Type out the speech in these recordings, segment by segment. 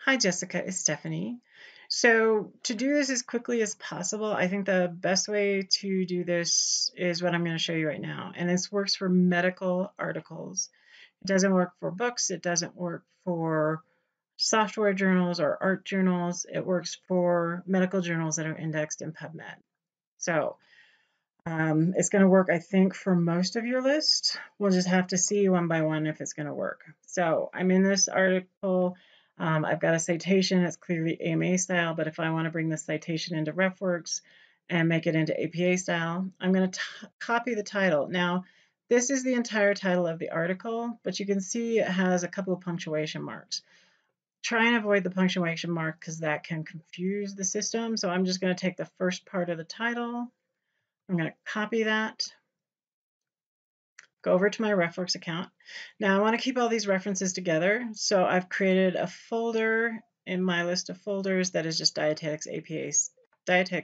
Hi, Jessica, it's Stephanie. So to do this as quickly as possible, I think the best way to do this is what I'm going to show you right now. And this works for medical articles. It doesn't work for books. It doesn't work for software journals or art journals. It works for medical journals that are indexed in PubMed. So it's going to work, I think, for most of your list. We'll just have to see one by one if it's going to work. So I'm in this article. I've got a citation. It's clearly AMA style, but if I want to bring this citation into RefWorks and make it into APA style, I'm going to copy the title. Now, this is the entire title of the article, but you can see it has a couple of punctuation marks. Try and avoid the punctuation mark because that can confuse the system. So I'm just going to take the first part of the title. I'm going to copy that, go over to my RefWorks account. Now I want to keep all these references together, so I've created a folder in my list of folders that is just Dietetics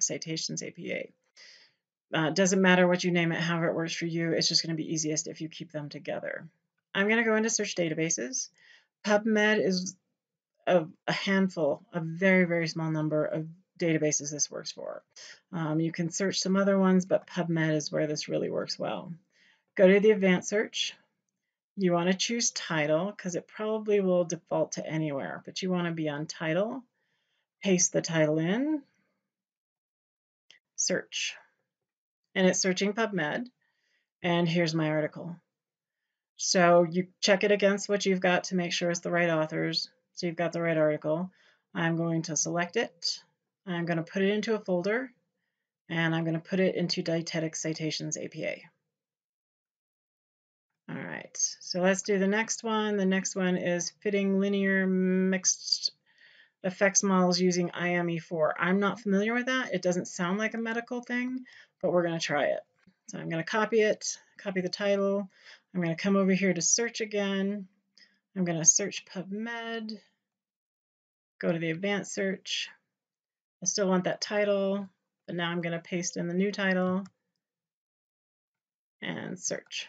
Citations APA. Doesn't matter what you name it, however it works for you. It's just going to be easiest if you keep them together. I'm going to go into search databases. PubMed is a handful, a very, very small number of databases this works for. You can search some other ones, but PubMed is where this really works well. Go to the advanced search. You want to choose title because it probably will default to anywhere, but you want to be on title. Paste the title in, search. And it's searching PubMed. And here's my article. So you check it against what you've got to make sure it's the right authors. So you've got the right article. I'm going to select it. I'm going to put it into a folder. And I'm going to put it into Dietetics Citations APA. All right, so let's do the next one. The next one is fitting linear mixed effects models using IME4. I'm not familiar with that. It doesn't sound like a medical thing, but we're going to try it. So I'm going to copy it, copy the title. I'm going to come over here to search again. I'm going to search PubMed, go to the advanced search. I still want that title, but now I'm going to paste in the new title and search.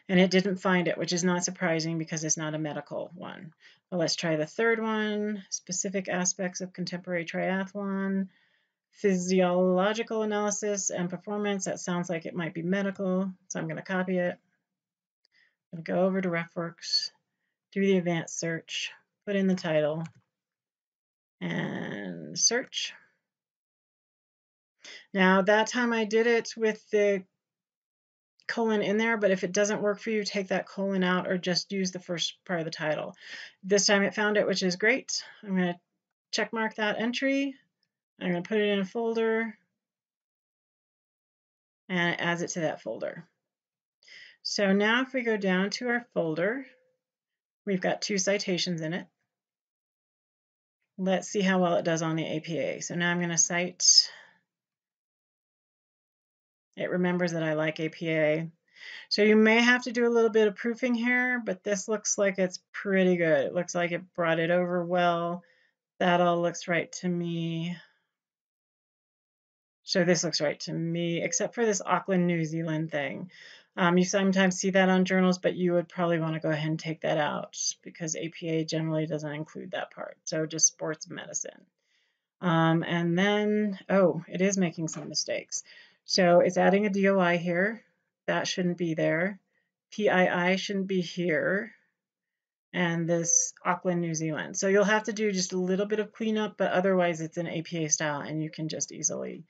And it didn't find it, which is not surprising because it's not a medical one. But let's try the third one, specific aspects of contemporary triathlon, physiological analysis and performance. That sounds like it might be medical, so I'm going to copy it. I'm going to go over to RefWorks, do the advanced search, put in the title, and search. Now, that time I did it with the colon in there, but if it doesn't work for you, take that colon out or just use the first part of the title. This time it found it, which is great. I'm going to check mark that entry. I'm going to put it in a folder, and it adds it to that folder. So now if we go down to our folder, we've got 2 citations in it. Let's see how well it does on the APA. So now I'm going to cite. It remembers that I like APA. So you may have to do a little bit of proofing here, but this looks like it's pretty good. It looks like it brought it over well. That all looks right to me. So this looks right to me, except for this Auckland, New Zealand thing. You sometimes see that on journals, but you would probably want to go ahead and take that out because APA generally doesn't include that part. So just sports medicine. And then, oh, it is making some mistakes. So it's adding a DOI here. That shouldn't be there. PII shouldn't be here. And this Auckland, New Zealand. So you'll have to do just a little bit of cleanup, but otherwise it's an APA style and you can just easily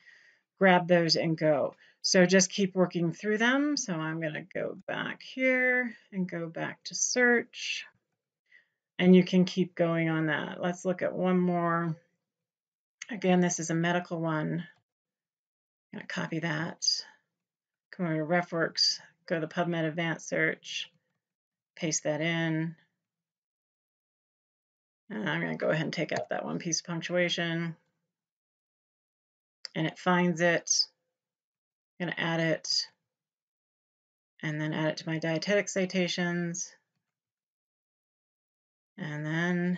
grab those and go. So just keep working through them. So I'm going to go back here and go back to search. And you can keep going on that. Let's look at one more. Again, this is a medical one. I'm going to copy that. Come over to RefWorks, go to the PubMed Advanced Search, paste that in. And I'm going to go ahead and take out that one piece of punctuation. And it finds it. I'm going to add it. And then add it to my dietetic citations. And then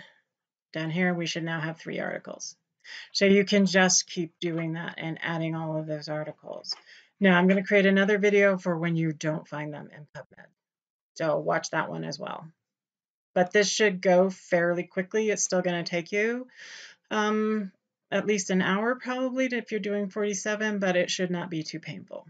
down here, we should now have 3 articles. So you can just keep doing that and adding all of those articles. Now I'm going to create another video for when you don't find them in PubMed. So watch that one as well. But this should go fairly quickly. It's still going to take you at least an hour probably if you're doing 47, but it should not be too painful.